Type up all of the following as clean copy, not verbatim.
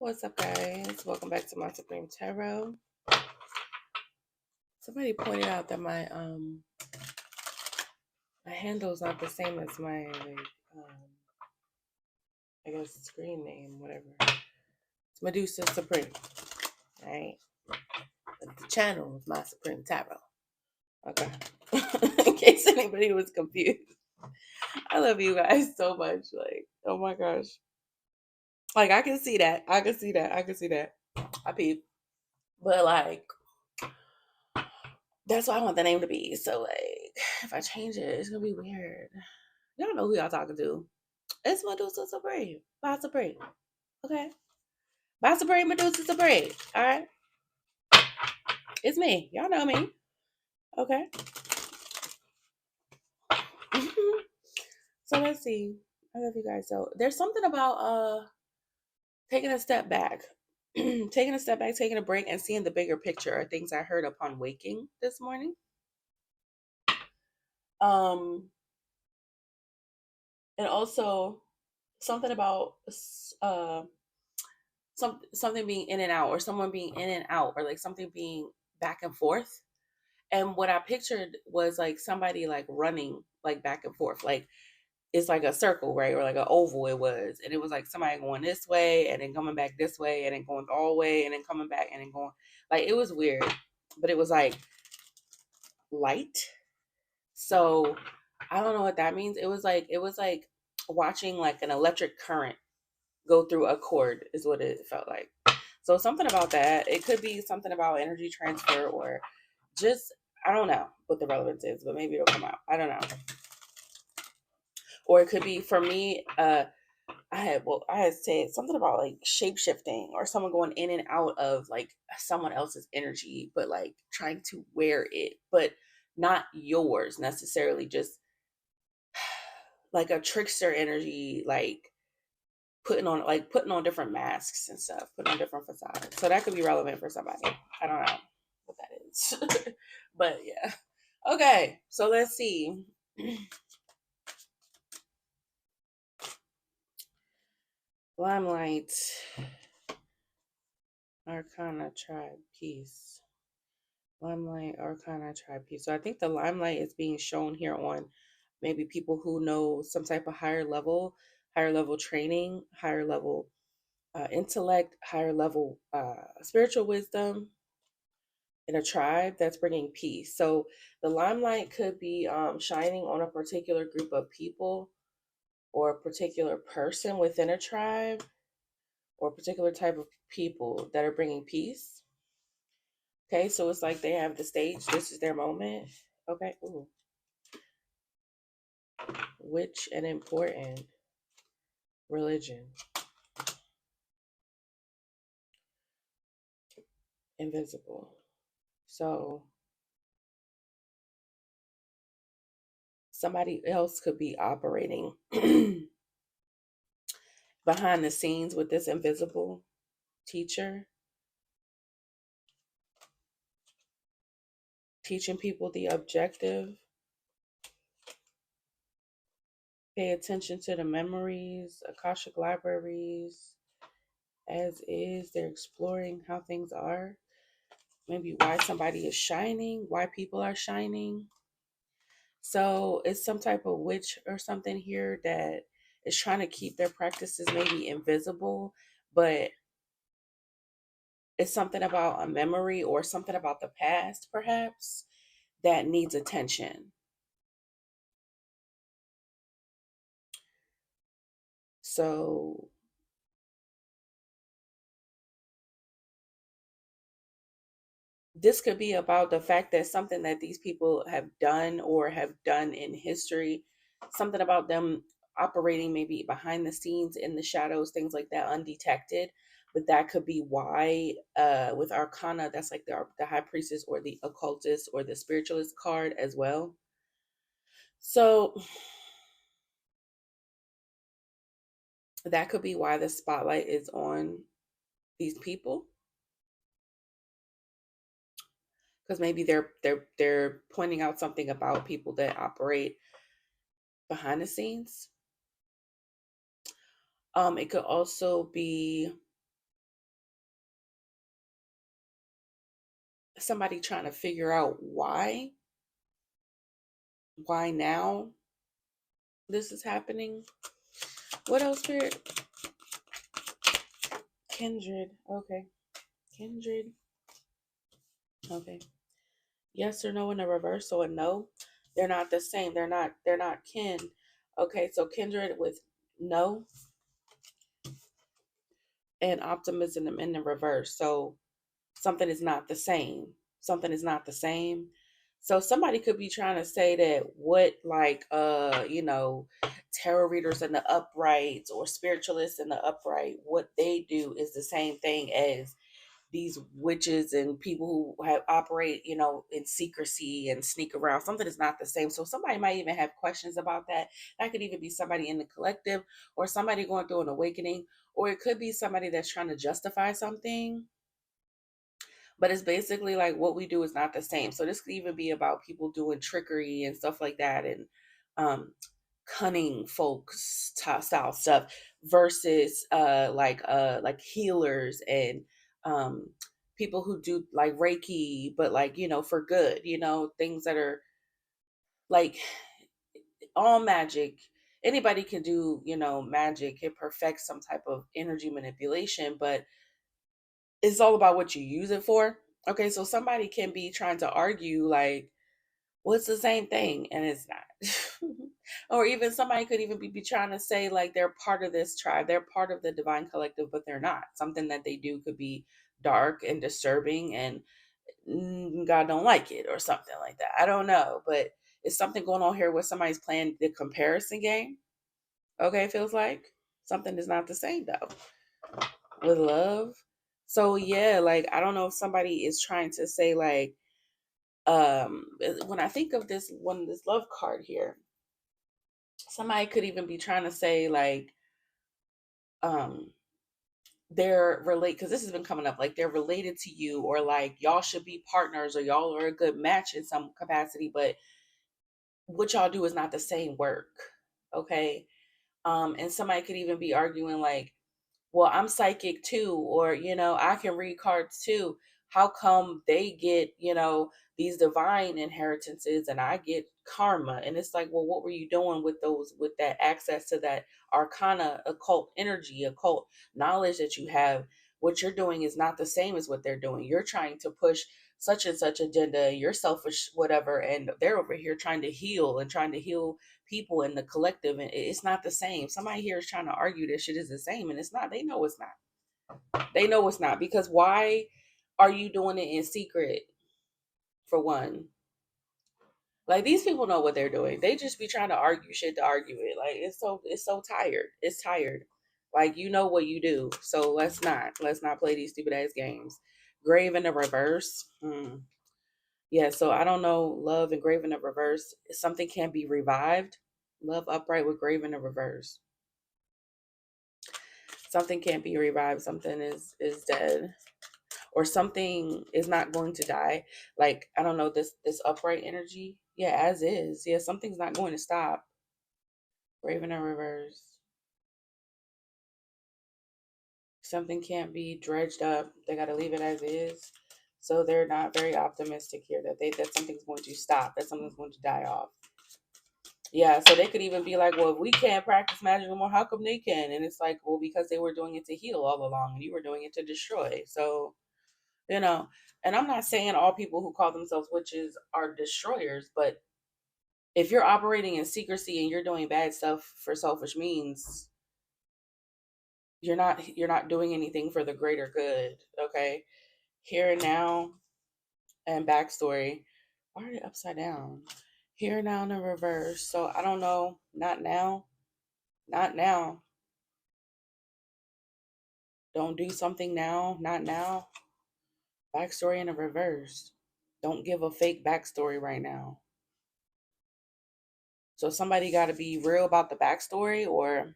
What's up, guys? Welcome back to my Supreme Tarot. Somebody pointed out that my handle is not the same as my I guess screen name, whatever. It's Medusa Supreme, right? But the channel is my Supreme Tarot. Okay. In case anybody was confused, I love you guys so much. Like, oh my gosh, like I can see that. I can see that. I can see that. I peep, but like that's what I want the name to be. So like, if I change it, it's gonna be weird. Y'all know who y'all talking to. It's Medusa Supreme. By Supreme. Okay. By Supreme, Medusa Supreme. All right. It's me. Y'all know me. Okay. So let's see. I love you guys. So there's something about taking a step back. Taking a step back, taking a break, and seeing the bigger picture are things I heard upon waking this morning. And also something about something being in and out, or someone being in and out, or like something being back and forth. And what I pictured was like somebody like running like back and forth, like it's like a circle, right? Or like an oval it was. And it was like somebody going this way and then coming back this way and then going all the way and then coming back and then going, like it was weird, but it was like light. So I don't know what that means. It was like watching like an electric current go through a cord is what it felt like. So something about that. It could be something about energy transfer, or just I don't know what the relevance is, but maybe it'll come out. I don't know. Or it could be for me, I had said something about like shape shifting, or someone going in and out of like someone else's energy, but like trying to wear it, but not yours necessarily, just like a trickster energy, like putting on different masks and stuff, putting on different facades. So that could be relevant for somebody. I don't know what that is. But yeah. Okay, so let's see. Limelight, Arcana, Tribe, Peace. Limelight, Arcana, Tribe, Peace. So I think the limelight is being shown here on maybe people who know some type of higher level training, higher level intellect, higher level spiritual wisdom in a tribe that's bringing peace. So the limelight could be shining on a particular group of people, or a particular person within a tribe, or a particular type of people that are bringing peace. Okay, so it's like they have the stage. This is their moment. Okay, ooh, which an important religion, invisible. So somebody else could be operating behind the scenes with this invisible teacher, teaching people the objective. Pay attention to the memories, Akashic libraries, as is. They're exploring how things are. Maybe why somebody is shining, why people are shining. So it's some type of witch or something here that is trying to keep their practices maybe invisible, but it's something about a memory or something about the past, perhaps, that needs attention. So this could be about the fact that something that these people have done or have done in history, something about them operating maybe behind the scenes, in the shadows, things like that, undetected. But that could be why with Arcana, that's like the high priestess or the occultist or the spiritualist card as well. So that could be why the spotlight is on these people, because maybe they're pointing out something about people that operate behind the scenes. It could also be somebody trying to figure out why now this is happening. What else, Spirit? Kindred. Okay. Kindred. Okay. Yes or no in the reverse, so a no. They're not the same. They're not kin. Okay, so kindred with no and optimism in the reverse. So something is not the same. Something is not the same. So somebody could be trying to say that what like tarot readers in the upright or spiritualists in the upright, what they do is the same thing as these witches and people who have operate, in secrecy and sneak around. Something is not the same. So somebody might even have questions about that. That could even be somebody in the collective or somebody going through an awakening, or it could be somebody that's trying to justify something. But it's basically like what we do is not the same. So this could even be about people doing trickery and stuff like that, and um cunning folks style stuff versus like healers and um people who do like Reiki, but like, for good, things that are like all magic. Anybody can do, magic and perfect some type of energy manipulation, but it's all about what you use it for. Okay, so somebody can be trying to argue like, well, it's the same thing, and it's not. Or even somebody could even be trying to say like they're part of this tribe, they're part of the divine collective, but they're not. Something that they do could be dark and disturbing, and God don't like it or something like that. I don't know, but it's something going on here where somebody's playing the comparison game. Okay, it feels like something is not the same though with love. So yeah, like I don't know if somebody is trying to say like when I think of this love card here, somebody could even be trying to say like um they're relate, because this has been coming up, like they're related to you, or like y'all should be partners, or y'all are a good match in some capacity, but what y'all do is not the same work. Okay. And somebody could even be arguing like, well, I'm psychic too, or, I can read cards too. How come they get, these divine inheritances and I get karma? And it's like, well, what were you doing with that access to that arcana, occult energy, occult knowledge that you have? What you're doing is not the same as what they're doing. You're trying to push such and such agenda, you're selfish, whatever, and they're over here trying to heal and trying to heal people in the collective, and it's not the same. Somebody here is trying to argue that shit is the same, and it's not. They know it's not. They know it's not, because why are you doing it in secret? For one, like these people know what they're doing. They just be trying to argue shit to argue it. Like it's so tired. It's tired. Like you know what you do, so let's not play these stupid ass games. Grave in the reverse. Yeah, so I don't know. Love and grave in the reverse. Something can be revived. Love upright with grave in the reverse. Something can't be revived. Something is dead, or something is not going to die. Like I don't know, this upright energy. Yeah, as is. Yeah, something's not going to stop. Raven in reverse. Something can't be dredged up. They got to leave it as is. So they're not very optimistic here that something's going to stop. That something's going to die off. Yeah, so they could even be like, well, if we can't practice magic anymore, how come they can? And it's like, well, because they were doing it to heal all along, and you were doing it to destroy. So you know and I'm not saying all people who call themselves witches are destroyers, but if you're operating in secrecy and you're doing bad stuff for selfish means, you're not doing anything for the greater good. Okay, here and now and backstory. Why are they upside down? Here and now in the reverse. So I don't know. Not now. Not now. Don't do something now. Not now. Backstory in the reverse. Don't give a fake backstory right now. So somebody got to be real about the backstory, or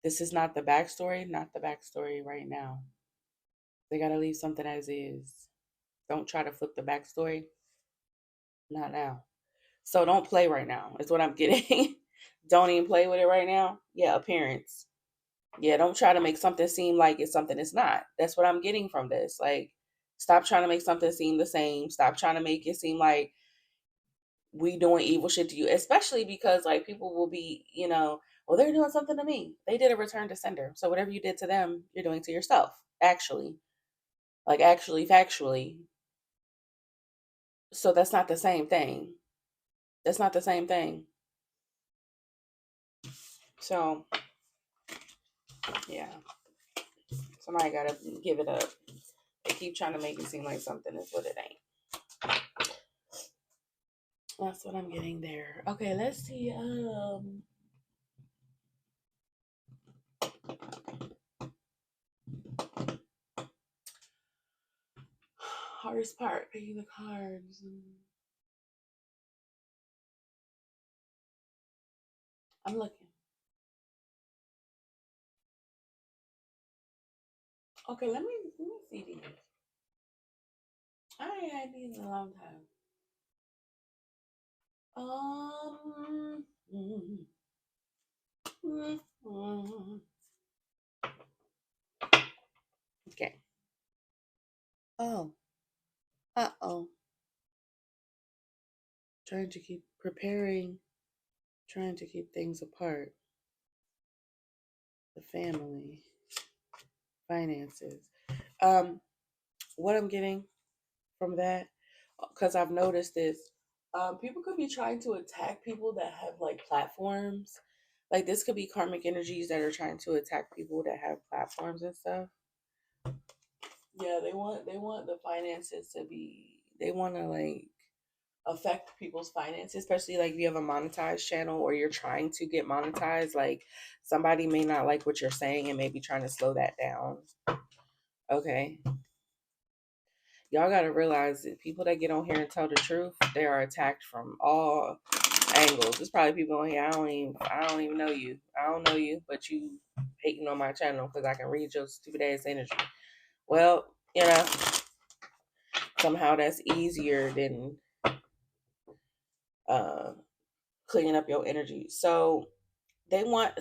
this is not the backstory, not the backstory right now. They got to leave something as is. Don't try to flip the backstory. Not now. So don't play right now, is what I'm getting. Don't even play with it right now. Yeah, appearance. Yeah, don't try to make something seem like it's something it's not. That's what I'm getting from this. Like, Stop trying to make something seem the same. Stop trying to make it seem like we doing evil shit to you, especially because like people will be, well, they're doing something to me. They did a return to sender. So whatever you did to them, you're doing to yourself. Actually, like actually, factually. So that's not the same thing. That's not the same thing. So yeah, somebody gotta give it up. They keep trying to make it seem like something is what it ain't. That's what I'm getting there. Okay, let's see. Hardest part, picking the cards. I'm looking. Okay, let me see these. I ain't had these in a long time. Mm, mm. Okay. Oh. Uh-oh. Trying to keep preparing, trying to keep things apart. The family, finances. Um, what I'm getting from that, because I've noticed this, people could be trying to attack people that have like platforms. Like this could be karmic energies that are trying to attack people that have platforms and stuff. Yeah, they want the finances to be. They want to like affect people's finances, especially like if you have a monetized channel or you're trying to get monetized. Like somebody may not like what you're saying and may be trying to slow that down. Okay. Y'all got to realize that people that get on here and tell the truth, they are attacked from all angles. There's probably people on here I don't even know you. I don't know you, but you hating on my channel because I can read your stupid ass energy. Well, you know, somehow that's easier than uh cleaning up your energy. So they want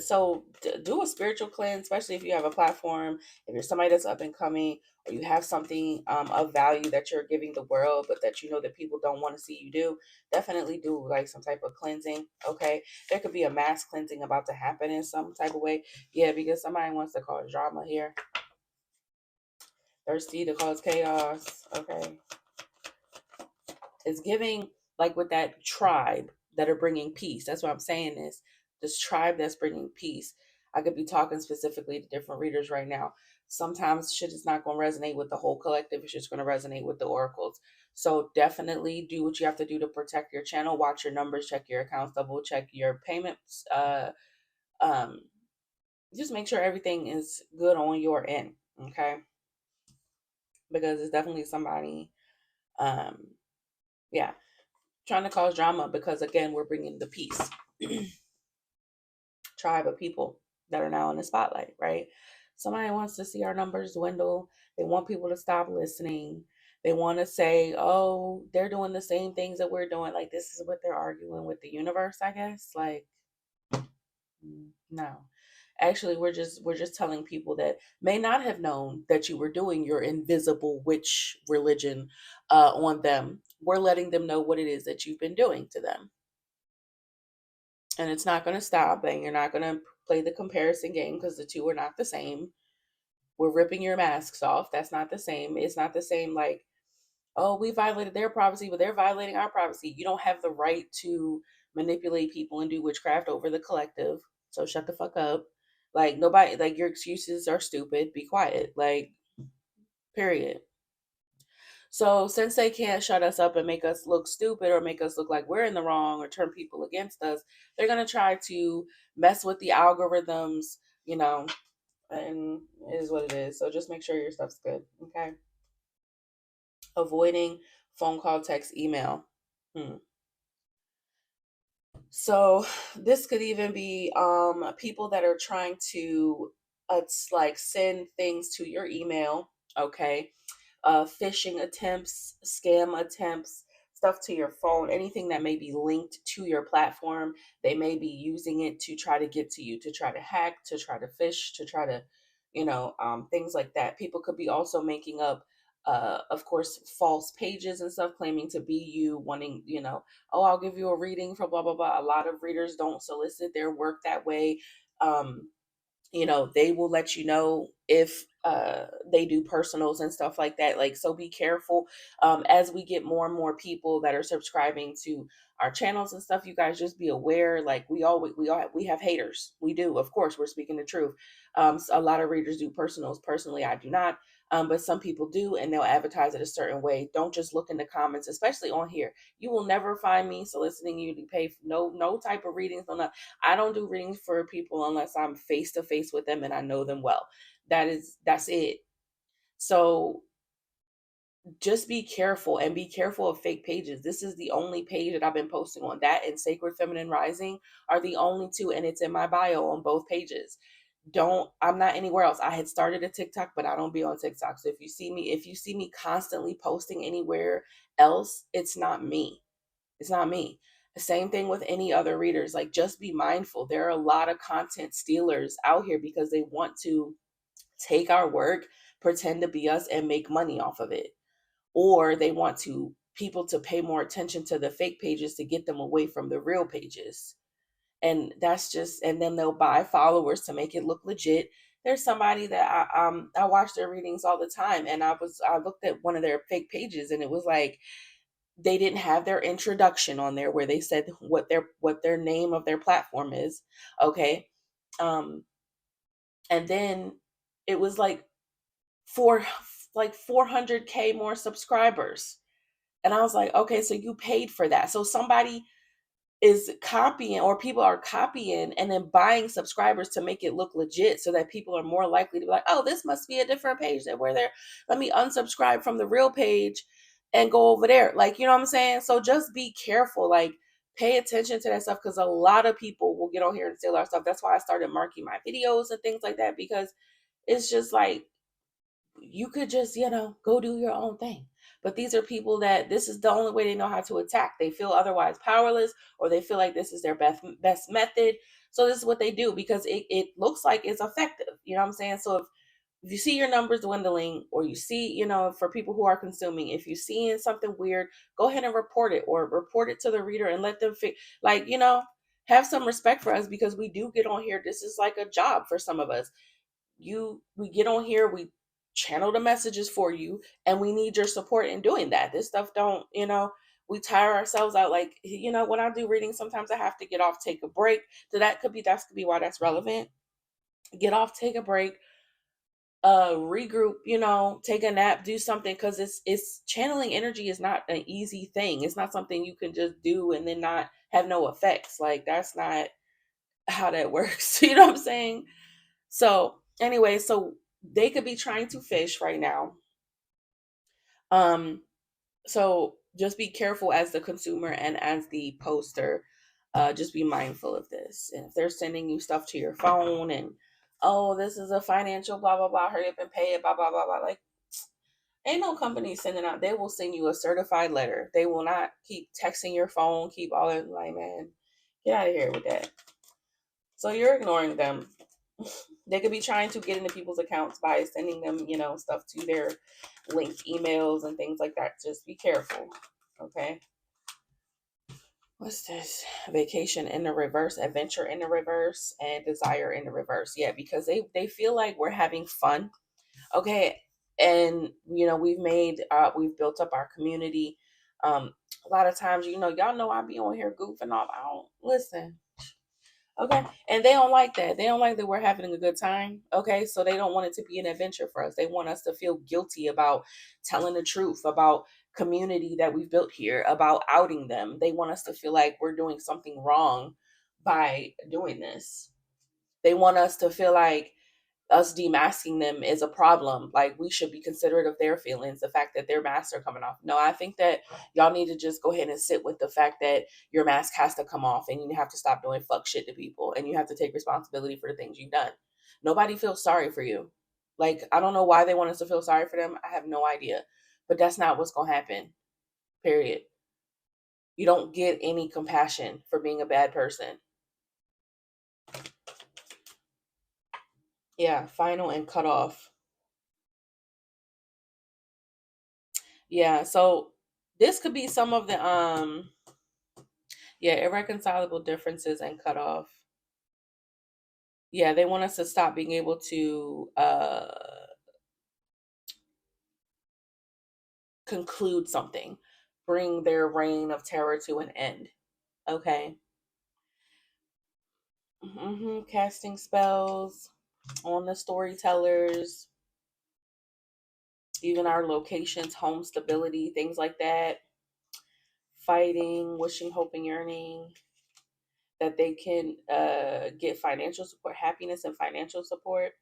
do a spiritual cleanse, especially if you have a platform, if you're somebody that's up and coming, or you have something of value that you're giving the world, but that you know that people don't want to see you do. Definitely do like some type of cleansing. Okay, there could be a mass cleansing about to happen in some type of way. Yeah, because somebody wants to cause drama here, thirsty to cause chaos. Okay, it's giving like with that tribe that are bringing peace. That's what I'm saying is this tribe that's bringing peace. I could be talking specifically to different readers right now. Sometimes shit is not going to resonate with the whole collective. It's just going to resonate with the oracles. So definitely do what you have to do to protect your channel. Watch your numbers, check your accounts, double check your payments. Um, just make sure everything is good on your end. Okay, because it's definitely somebody. Um, yeah, trying to cause drama because again we're bringing the peace. Tribe of people that are now in the spotlight, right? Somebody wants to see our numbers dwindle. They want people to stop listening. They want to say, oh, they're doing the same things that we're doing. Like this is what they're arguing with the universe, I guess. Like no, actually we're just telling people that may not have known that you were doing your invisible witch religion on them. We're letting them know what it is that you've been doing to them, and it's not going to stop, and you're not going to play the comparison game because the two are not the same. We're ripping your masks off. That's not the same. It's not the same. Like, oh, we violated their privacy, but they're violating our privacy. You don't have the right to manipulate people and do witchcraft over the collective. So shut the fuck up. Like nobody, like your excuses are stupid. Be quiet. Like, period. So since they can't shut us up and make us look stupid or make us look like we're in the wrong or turn people against us, they're gonna try to mess with the algorithms, you know, and it is what it is. So just make sure your stuff's good. Okay. Avoiding phone call, text, email. Hmm. So this could even be people that are trying to it's like send things to your email, okay? Phishing attempts, scam attempts, stuff to your phone, anything that may be linked to your platform. They may be using it to try to get to you, to try to hack, to try to phish, to try to, things like that. People could be also making up of course, false pages and stuff claiming to be you, wanting, oh, I'll give you a reading for blah blah blah. A lot of readers don't solicit their work that way. um they will let you know if they do personals and stuff like that. Like, so be careful. As we get more and more people that are subscribing to our channels and stuff, you guys just be aware. Like, we have haters. We do, of course, we're speaking the truth. So a lot of readers do personals. Personally, I do not. But some people do, and they'll advertise it a certain way. Don't just look in the comments, especially on here. You will never find me soliciting you to pay for no type of readings. No, I don't do readings for people unless I'm face to face with them and I know them well. That's it. So just be careful, and be careful of fake pages. This is the only page that I've been posting on. That and Sacred Feminine Rising are the only two, and it's in my bio on both pages. I'm not anywhere else. I had started a TikTok, but I don't be on TikTok. So if you see me constantly posting anywhere else, it's not me. It's not me. The same thing with any other readers. Like, just be mindful. There are a lot of content stealers out here because they want to take our work, pretend to be us, and make money off of it. Or they want people to pay more attention to the fake pages to get them away from the real pages. And and then they'll buy followers to make it look legit. There's somebody that I watch their readings all the time, and I looked at one of their fake pages, and it was like they didn't have their introduction on there where they said what their name of their platform is. Okay. um and then it was like for like 400K more subscribers, and I was like, okay, so you paid for that. So somebody is copying, or people are copying and then buying subscribers to make it look legit, so that people are more likely to be like, oh, this must be a different page that where they're, let me unsubscribe from the real page and go over there. Like, you know what I'm saying? So just be careful. Like, pay attention to that stuff, because a lot of people will get on here and steal our stuff. That's why I started marking my videos and things like that, because it's just like, you could just, go do your own thing. But these are people that this is the only way they know how to attack. They feel otherwise powerless, or they feel like this is their best method. So this is what they do, because it looks like it's effective. You know what I'm saying? So if you see your numbers dwindling, or you see, for people who are consuming, if you're seeing something weird, go ahead and report it, or report it to the reader and let them like, have some respect for us, because we do get on here. This is like a job for some of us. We get on here, we channel the messages for you, and we need your support in doing that. This stuff don't, we tire ourselves out. Like, when I do readings, sometimes I have to get off, take a break. So that could be why that's relevant. Get off, take a break, regroup, take a nap, do something, because it's channeling energy is not an easy thing. It's not something you can just do and then not have no effects. Like, that's not how that works. You know what I'm saying? So anyway, so they could be trying to fish right now. Um, so just be careful as the consumer and as the poster. Just be mindful of this. And if they're sending you stuff to your phone and, oh, this is a financial blah blah blah, hurry up and pay it, blah blah blah blah. Like, ain't no company sending out. They will send you a certified letter. They will not keep texting your phone, keep all that. Like, man, get out of here with that. So you're ignoring them. They could be trying to get into people's accounts by sending them, stuff to their linked emails and things like that. Just be careful. Okay. What's this? Vacation in the reverse, adventure in the reverse, and desire in the reverse. Yeah, because they feel like we're having fun. Okay. And we've built up our community. A lot of times, y'all know I be on here goofing off. I don't listen. Okay. And they don't like that. They don't like that we're having a good time. Okay. So they don't want it to be an adventure for us. They want us to feel guilty about telling the truth about community that we've built here, about outing them. They want us to feel like we're doing something wrong by doing this. They want us to feel like us demasking them is a problem. Like, we should be considerate of their feelings, the fact that their masks are coming off. No, I think that y'all need to just go ahead and sit with the fact that your mask has to come off, and you have to stop doing fuck shit to people, and you have to take responsibility for the things you've done. Nobody feels sorry for you. Like, I don't know why they want us to feel sorry for them. I have no idea. But that's not what's going to happen. Period. You don't get any compassion for being a bad person. Yeah, final and cut off. Yeah, so this could be some of the yeah, irreconcilable differences and cutoff. Yeah, they want us to stop being able to conclude something, bring their reign of terror to an end. Okay. Casting spells on the storytellers, even our locations, home stability, things like that. Fighting, wishing, hoping, yearning that they can get financial support, happiness, and financial support.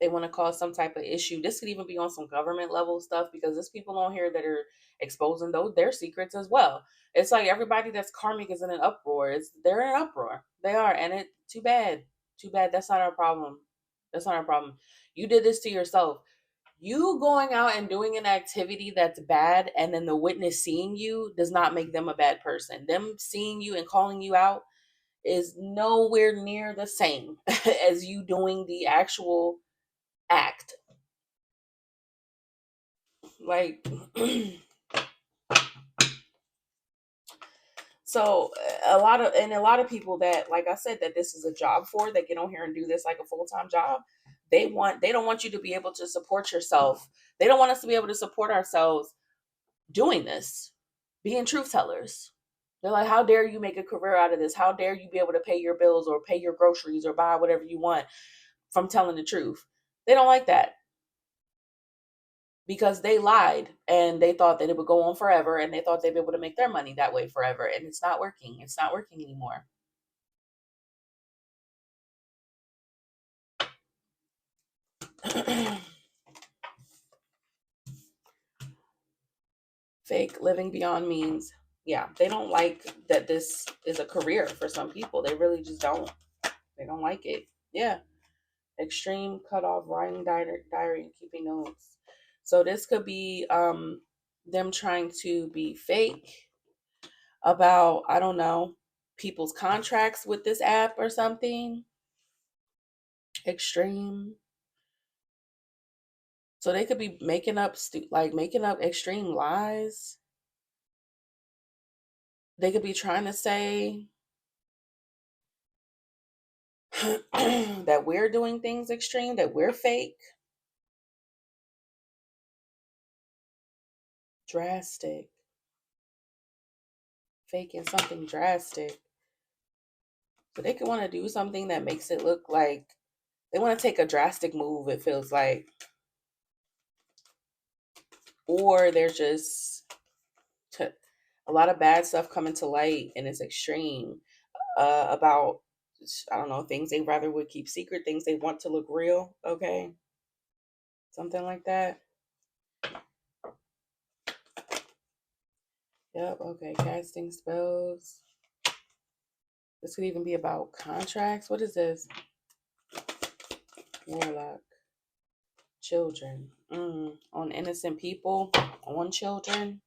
They want to cause some type of issue. This could even be on some government level stuff because there's people on here that are exposing those their secrets as well. It's like everybody that's karmic is in an uproar. They're in an uproar. They are, and it too bad. Too bad. That's not our problem. That's not our problem. You did this to yourself. You going out and doing an activity that's bad and then the witness seeing you does not make them a bad person. Them seeing you and calling you out is nowhere near the same as you doing the actual act. Like, so a lot of people that, like I said, that this is a job for, that get on here and do this like a full-time job. They don't want you to be able to support yourself. They don't want us to be able to support ourselves doing this, being truth tellers. They're like, how dare you make a career out of this? How dare you be able to pay your bills or pay your groceries or buy whatever you want from telling the truth? They don't like that because they lied and they thought that it would go on forever and they thought they'd be able to make their money that way forever. And it's not working. It's not working anymore. Fake living beyond means. Yeah, they don't like that this is a career for some people. They really just don't. They don't like it. Yeah. Extreme cutoff, writing diary and keeping notes. So this could be them trying to be fake about, I don't know, people's contracts with this app or something. Extreme. So they could be making up making up extreme lies. They could be trying to say that we're doing things extreme, that we're fake. Drastic. Faking something drastic. So they could want to do something that makes it look like they want to take a drastic move, it feels like. Or they're just a lot of bad stuff coming to light and it's extreme about, I don't know, things they rather would keep secret, things they want to look real. Okay. Something like that. Yep. Okay. Casting spells. This could even be about contracts. What is this? Warlock. Children. On innocent people. On children.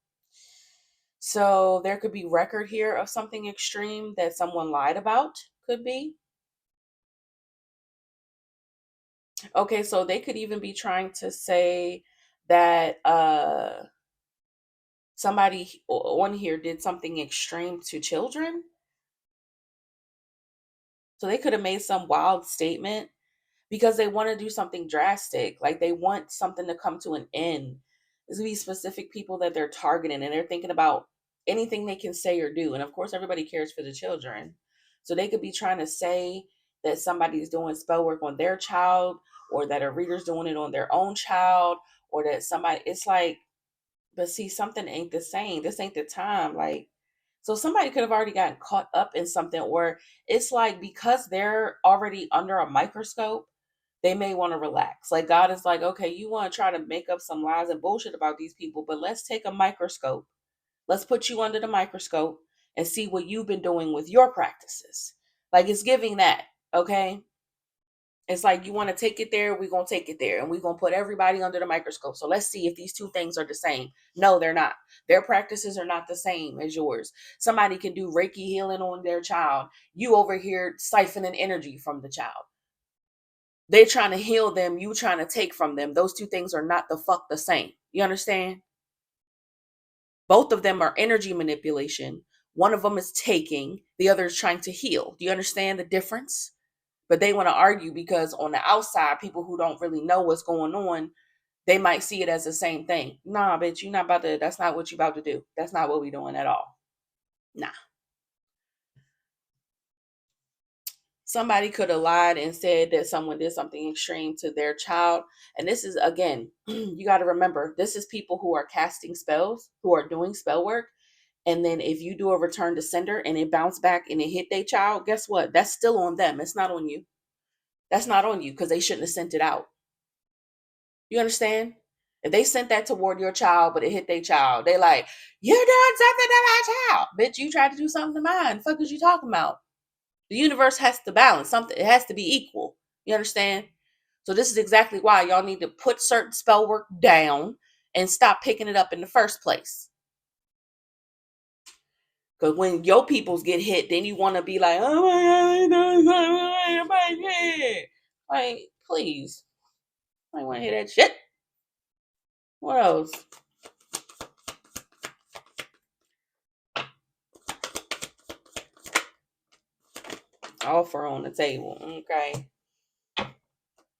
So there could be record here of something extreme that someone lied about. Could be. Okay, so they could even be trying to say that somebody on here did something extreme to children. So they could have made some wild statement because they want to do something drastic. Like they want something to come to an end. There's gonna be specific people that they're targeting and they're thinking about anything they can say or do. And of course, everybody cares for the children. So they could be trying to say that somebody's doing spell work on their child or that a reader's doing it on their own child or that somebody, it's like, but see, something ain't the same. This ain't the time. Like, so somebody could have already gotten caught up in something, or it's like because they're already under a microscope, they may want to relax. Like God is like, okay, you want to try to make up some lies and bullshit about these people, but let's take a microscope. Let's put you under the microscope and see what you've been doing with your practices. Like it's giving that, okay? It's like you want to take it there, we're going to take it there, and we're going to put everybody under the microscope. So let's see if these two things are the same. No, they're not. Their practices are not the same as yours. Somebody can do Reiki healing on their child. You over here siphoning energy from the child. They're trying to heal them, you trying to take from them. Those two things are not the fuck the same. You understand? Both of them are energy manipulation. One of them is taking, the other is trying to heal. Do you understand the difference? But they want to argue because on the outside, people who don't really know what's going on, they might see it as the same thing. Nah, bitch, you're not about to, that's not what you're about to do. That's not what we're doing at all. Nah. Somebody could have lied and said that someone did something extreme to their child. And this is, again, you got to remember, this is people who are casting spells, who are doing spell work. And then if you do a return to sender and it bounced back and it hit their child, guess what? That's still on them. It's not on you. That's not on you because they shouldn't have sent it out. You understand? If they sent that toward your child, but it hit their child, they like, you're doing something to my child. Bitch, you tried to do something to mine. The fuck is you talking about? The universe has to balance something. It has to be equal. You understand? So this is exactly why y'all need to put certain spell work down and stop picking it up in the first place. Because when your peoples get hit, then you want to be like, oh my God, like, please. I want to hear that shit. What else? Offer on the table. Okay.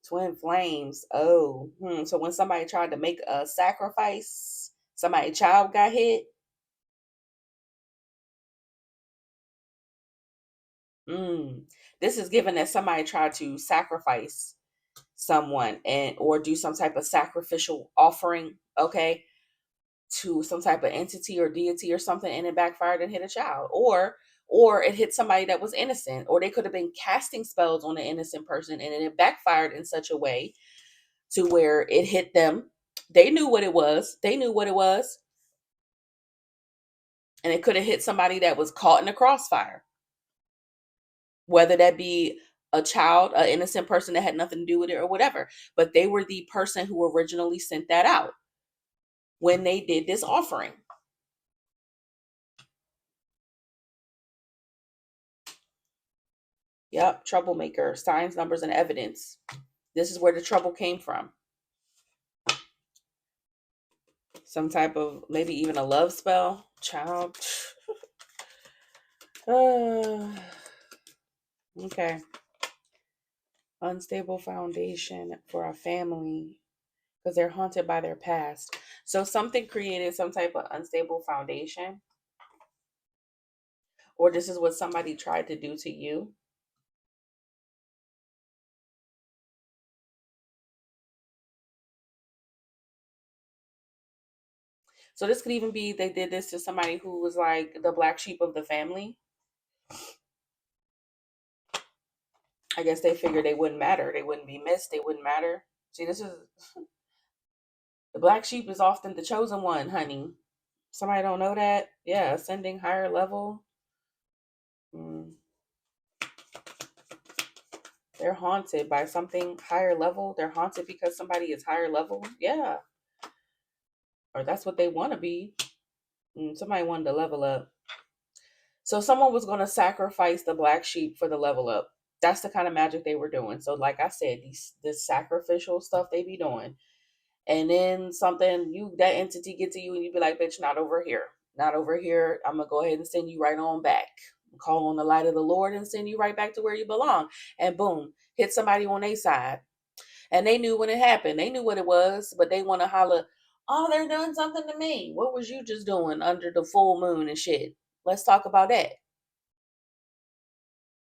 Twin flames. Oh. So when somebody tried to make a sacrifice, somebody's child got hit. This is given that somebody tried to sacrifice someone and or do some type of sacrificial offering, okay, to some type of entity or deity or something, and it backfired and hit a child, or it hit somebody that was innocent, or they could have been casting spells on an innocent person and it backfired in such a way to where it hit them. They knew what it was. They knew what it was. And it could have hit somebody that was caught in the crossfire, whether that be a child, an innocent person that had nothing to do with it or whatever. But they were the person who originally sent that out when they did this offering. Yep, troublemaker, signs, numbers, and evidence. This is where the trouble came from. Some type of, maybe even a love spell. Child. Okay. Unstable foundation for a family because they're haunted by their past. So something created some type of unstable foundation, or this is what somebody tried to do to you. So this could even be they did this to somebody who was like the black sheep of the family. I guess they figured they wouldn't matter. They wouldn't be missed. They wouldn't matter. See, this is the black sheep is often the chosen one, honey. Somebody don't know that? Yeah, ascending higher level. Mm. They're haunted by something higher level. They're haunted because somebody is higher level. Yeah. Or that's what they want to be. Somebody wanted to level up. So someone was going to sacrifice the black sheep for the level up. That's the kind of magic they were doing. So like I said, this sacrificial stuff they be doing. And then something that entity get to you and you be like, bitch, not over here. Not over here. I'm gonna go ahead and send you right on back. Call on the light of the Lord and send you right back to where you belong. And boom, hit somebody on their side. And they knew when it happened. They knew what it was, but they want to holler, oh, they're doing something to me. What was you just doing under the full moon and shit? Let's talk about that.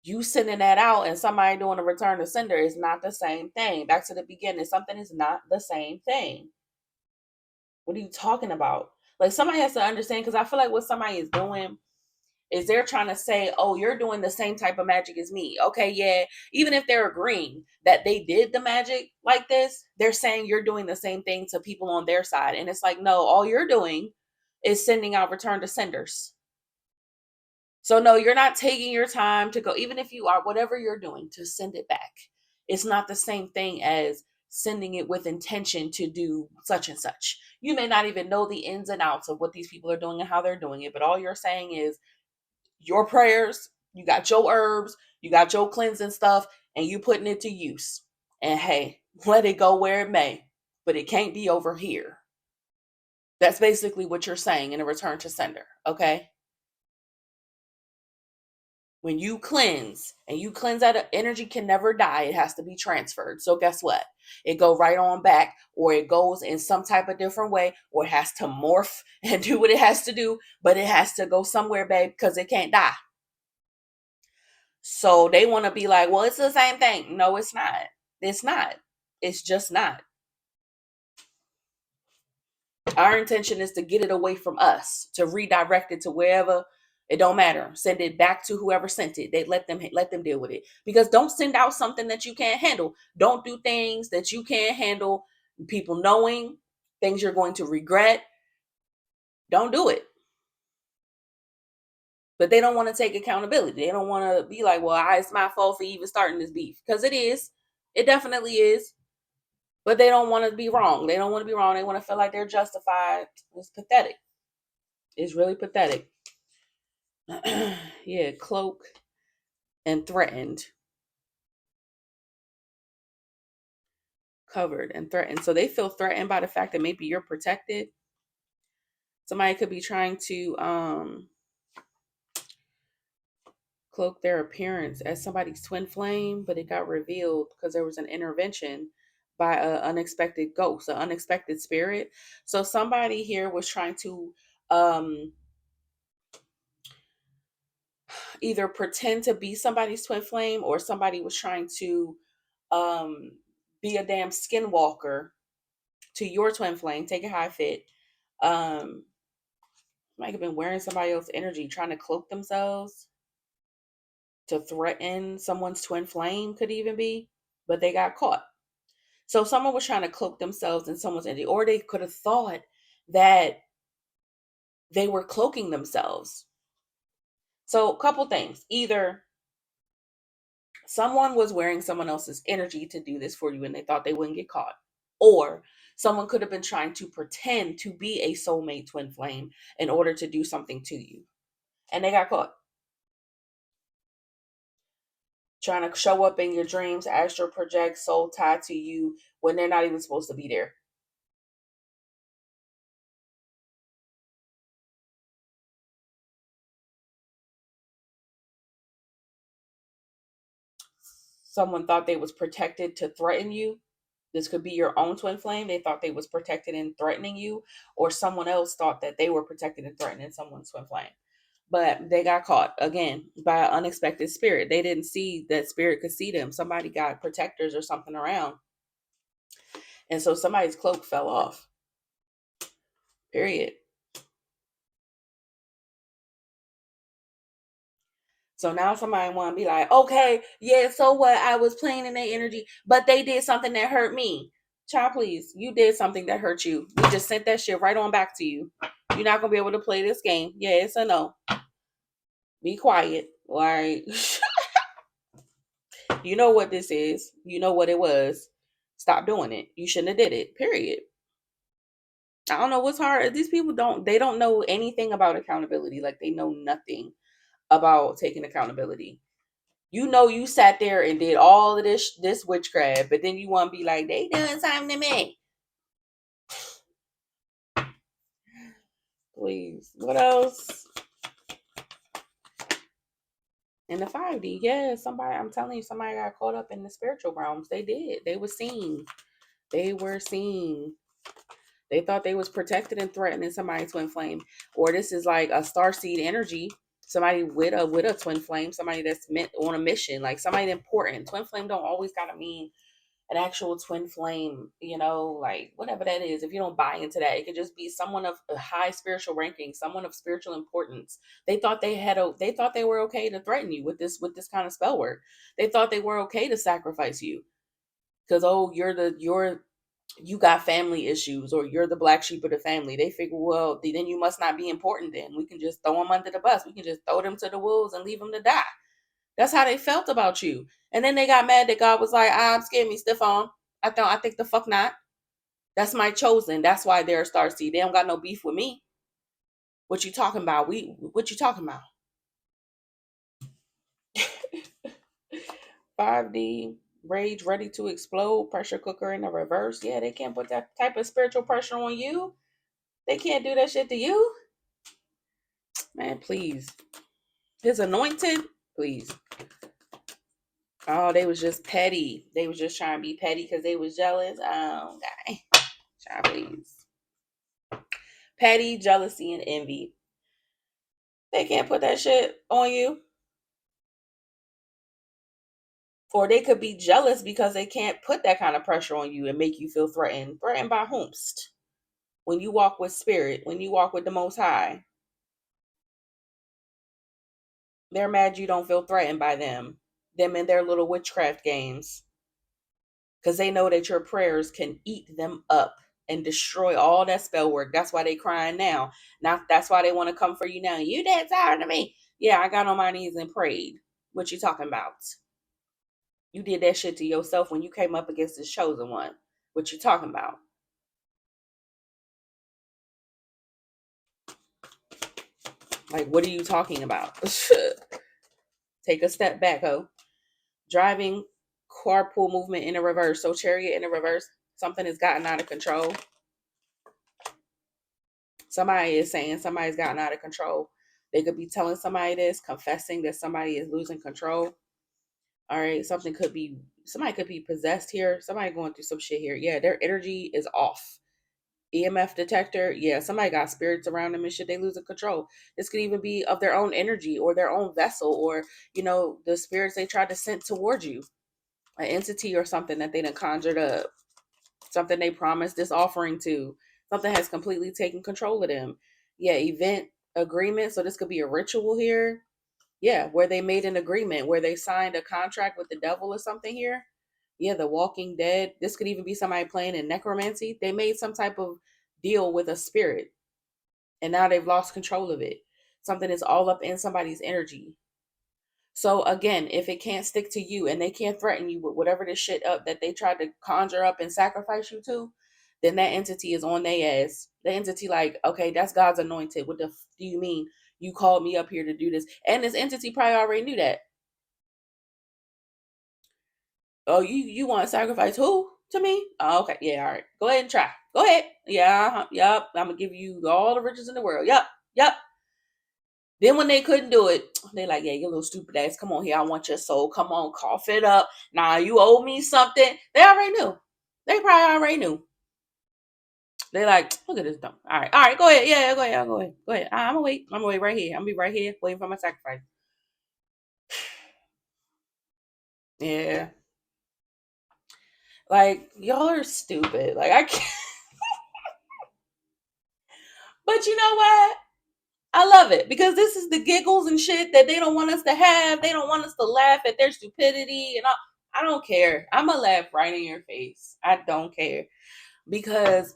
You sending that out and somebody doing a return to sender is not the same thing. Back to the beginning, something is not the same thing. What are you talking about? Like somebody has to understand, because I feel like what somebody is doing is they're trying to say, oh, you're doing the same type of magic as me. Okay, yeah. Even if they're agreeing that they did the magic like this, they're saying you're doing the same thing to people on their side. And it's like, no, all you're doing is sending out return to senders. So no, you're not taking your time to go, even if you are, whatever you're doing, to send it back. It's not the same thing as sending it with intention to do such and such. You may not even know the ins and outs of what these people are doing and how they're doing it, but all you're saying is your prayers, you got your herbs, you got your cleansing stuff, and you putting it to use. And hey, let it go where it may, but it can't be over here. That's basically what you're saying in a return to sender. Okay. When you cleanse and you cleanse that energy can never die, it has to be transferred. So guess what? It go right on back, or it goes in some type of different way, or it has to morph and do what it has to do, but it has to go somewhere, babe, because it can't die. So they want to be like, well, it's the same thing. No, it's not. It's not. It's just not. Our intention is to get it away from us, to redirect it to wherever. It don't matter. Send it back to whoever sent it. They let them deal with it. Because don't send out something that you can't handle. Don't do things that you can't handle. People knowing things you're going to regret. Don't do it. But they don't want to take accountability. They don't want to be like, well, it's my fault for even starting this beef. Because it is. It definitely is. But they don't want to be wrong. They don't want to be wrong. They want to feel like they're justified. It's pathetic. It's really pathetic. Yeah, cloak and threatened, covered and threatened. So they feel threatened by the fact that maybe you're protected. Somebody could be trying to cloak their appearance as somebody's twin flame, but it got revealed because there was an intervention by an unexpected ghost, an unexpected spirit. So somebody here was trying to um either pretend to be somebody's twin flame, or somebody was trying to um be a damn skinwalker to your twin flame, take it how it fit. Um, might have been wearing somebody else's energy, trying to cloak themselves to threaten someone's twin flame, could even be, but they got caught. So someone was trying to cloak themselves in someone's energy, or they could have thought that they were cloaking themselves. So a couple things. Either someone was wearing someone else's energy to do this for you and they thought they wouldn't get caught. Or someone could have been trying to pretend to be a soulmate twin flame in order to do something to you. And they got caught. Trying to show up in your dreams, astral project, soul tied to you when they're not even supposed to be there. Someone thought they was protected to threaten you. This could be your own twin flame. They thought they was protected in threatening you, or someone else thought that they were protected in threatening someone's twin flame. But they got caught again by an unexpected spirit. They didn't see that spirit could see them. Somebody got protectors or something around. And so somebody's cloak fell off. Period. So now somebody want to be like, okay, yeah, so what? I was playing in their energy, but they did something that hurt me. Child, please, you did something that hurt you. We just sent that shit right on back to you. You're not gonna be able to play this game. Yeah, it's a no. Be quiet. Like, you know what this is. You know what it was. Stop doing it. You shouldn't have did it. Period. I don't know what's hard. These people don't know anything about accountability. Like, they know nothing about taking accountability. You know, you sat there and did all of this witchcraft, but then you want to be like, they doing something to me. Please. What else? In the 5D, yeah, somebody, I'm telling you, somebody got caught up in the spiritual realms. They did. They were seen. They were seen. They thought they was protected and threatening somebody's twin flame. Or this is like a starseed energy. Somebody with a twin flame, somebody that's meant on a mission, like somebody important. Twin flame don't always gotta mean an actual twin flame, like whatever that is. If you don't buy into that, it could just be someone of a high spiritual ranking, someone of spiritual importance. They thought they thought they were okay to threaten you with this kind of spell work. They thought they were okay to sacrifice you because you got family issues, or you're the black sheep of the family. They figure, well, then you must not be important. Then we can just throw them under the bus. We can just throw them to the wolves and leave them to die. That's how they felt about you. And then they got mad that God was like, I'm scared me, stiff on. I think the fuck not. That's my chosen. That's why they're a star seed. They don't got no beef with me. What you talking about? What you talking about? 5D, rage ready to explode, pressure cooker in the reverse. Yeah, they can't put that type of spiritual pressure on you. They can't do that shit to you. Man, please. His anointed, please. Oh, they was just petty. They was just trying to be petty because they was jealous. Oh, God. Child, please. Petty, jealousy, and envy. They can't put that shit on you. Or they could be jealous because they can't put that kind of pressure on you and make you feel threatened. Threatened by whomst? When you walk with spirit, when you walk with the Most High, they're mad you don't feel threatened by them. Them and their little witchcraft games. Because they know that your prayers can eat them up and destroy all that spell work. That's why they crying now. Now that's why they want to come for you now. You dead tired of me. Yeah, I got on my knees and prayed. What you talking about? You did that shit to yourself when you came up against this chosen one. What you talking about? Like, what are you talking about? Take a step back, ho. Driving carpool movement in a reverse. So chariot in a reverse. Something has gotten out of control. Somebody is saying somebody's gotten out of control. They could be telling somebody this, confessing that somebody is losing control. All right, somebody could be possessed here. Somebody going through some shit here. Yeah, their energy is off. EMF detector. Yeah, somebody got spirits around them and shit. They losing control. This could even be of their own energy or their own vessel or, the spirits they tried to send towards you. An entity or something that they done conjured up. Something they promised this offering to. Something has completely taken control of them. Yeah, event agreement. So this could be a ritual here. Yeah, where they made an agreement, where they signed a contract with the devil or something here. Yeah, the Walking Dead. This could even be somebody playing in necromancy. They made some type of deal with a spirit, and now they've lost control of it. Something is all up in somebody's energy. So again, if it can't stick to you and they can't threaten you with whatever this shit up that they tried to conjure up and sacrifice you to, then that entity is on their ass. The entity like, okay, that's God's anointed. What the do you mean? You called me up here to do this. And this entity probably already knew that. Oh, you want to sacrifice who to me? Oh, okay, yeah, all right. Go ahead and try. Go ahead. Yeah, yep. I'm gonna give you all the riches in the world. Yep. Then when they couldn't do it, they like, yeah, you little stupid ass. Come on here. I want your soul. Come on, cough it up. Nah, you owe me something. They already knew. They probably already knew. They like, look at this dumb. All right. Go ahead. Yeah, go ahead. I'm gonna wait. I'm gonna wait right here. I'm gonna be right here waiting for my sacrifice. Yeah, like y'all are stupid. Like I can't. But you know what? I love it because this is the giggles and shit that they don't want us to have. They don't want us to laugh at their stupidity and all. I don't care. I'm gonna laugh right in your face. I don't care because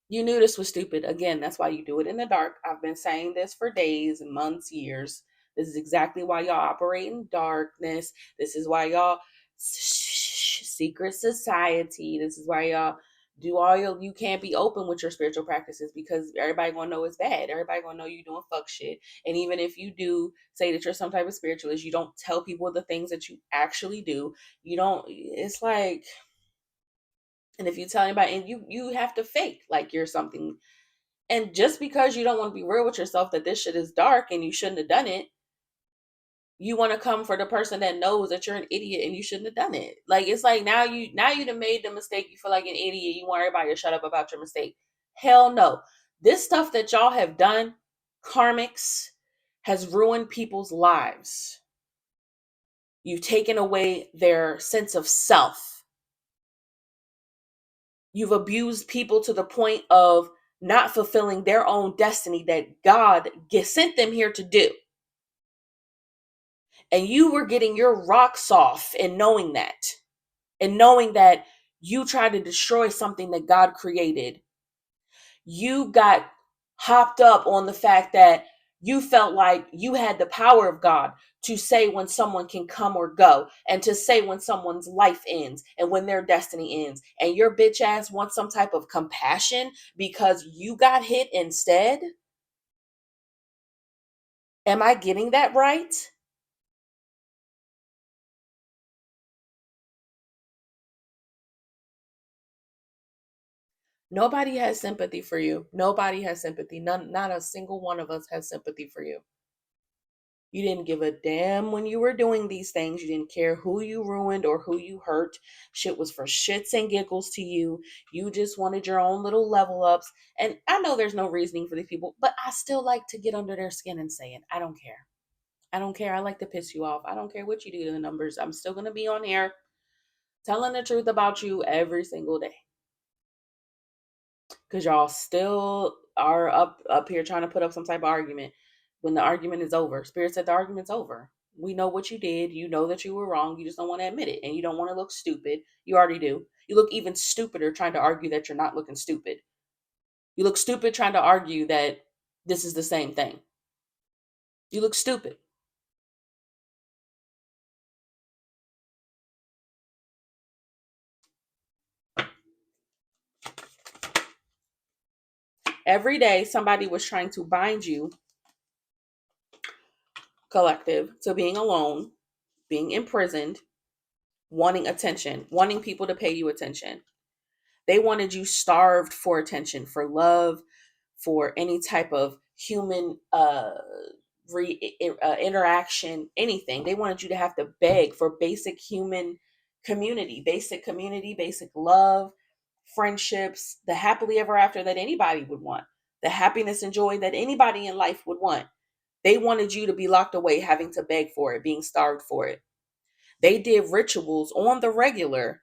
you knew this was stupid. Again, that's why you do it in the dark. I've been saying this for days, months, years. This is exactly why y'all operate in darkness. This is why y'all secret society. This is why y'all do all you can't be open with your spiritual practices because everybody gonna know it's bad. Everybody gonna know you doing fuck shit. And even if you do say that you're some type of spiritualist, you don't tell people the things that you actually do. You don't. It's like, and if you tell anybody, and you have to fake like you're something. And just because you don't want to be real with yourself that this shit is dark and you shouldn't have done it, you want to come for the person that knows that you're an idiot and you shouldn't have done it. Like it's like now you done made the mistake. You feel like an idiot. You want everybody to shut up about your mistake. Hell no. This stuff that y'all have done, karmics, has ruined people's lives. You've taken away their sense of self. You've abused people to the point of not fulfilling their own destiny that God sent them here to do. And you were getting your rocks off and knowing that. And knowing that you tried to destroy something that God created. You got hopped up on the fact that you felt like you had the power of God to say when someone can come or go and to say when someone's life ends and when their destiny ends. And your bitch ass wants some type of compassion because you got hit instead. Am I getting that right? Nobody has sympathy for you. Nobody has sympathy. Not a single one of us has sympathy for you. You didn't give a damn when you were doing these things. You didn't care who you ruined or who you hurt. Shit was for shits and giggles to you. You just wanted your own little level ups. And I know there's no reasoning for these people, but I still like to get under their skin and say it. I don't care. I don't care. I like to piss you off. I don't care what you do to the numbers. I'm still going to be on here telling the truth about you every single day. Because y'all still are up here trying to put up some type of argument when the argument is over. Spirit said the argument's over. We know what you did. You know that you were wrong. You just don't want to admit it. And you don't want to look stupid. You already do. You look even stupider trying to argue that you're not looking stupid. You look stupid trying to argue that this is the same thing. You look stupid. Every day, somebody was trying to bind you, collective, to being alone, being imprisoned, wanting attention, wanting people to pay you attention. They wanted you starved for attention, for love, for any type of human interaction, anything. They wanted you to have to beg for basic human community, basic love, friendships, the happily ever after that anybody would want, the happiness and joy that anybody in life would want. They wanted you to be locked away, having to beg for it, being starved for it. They did rituals on the regular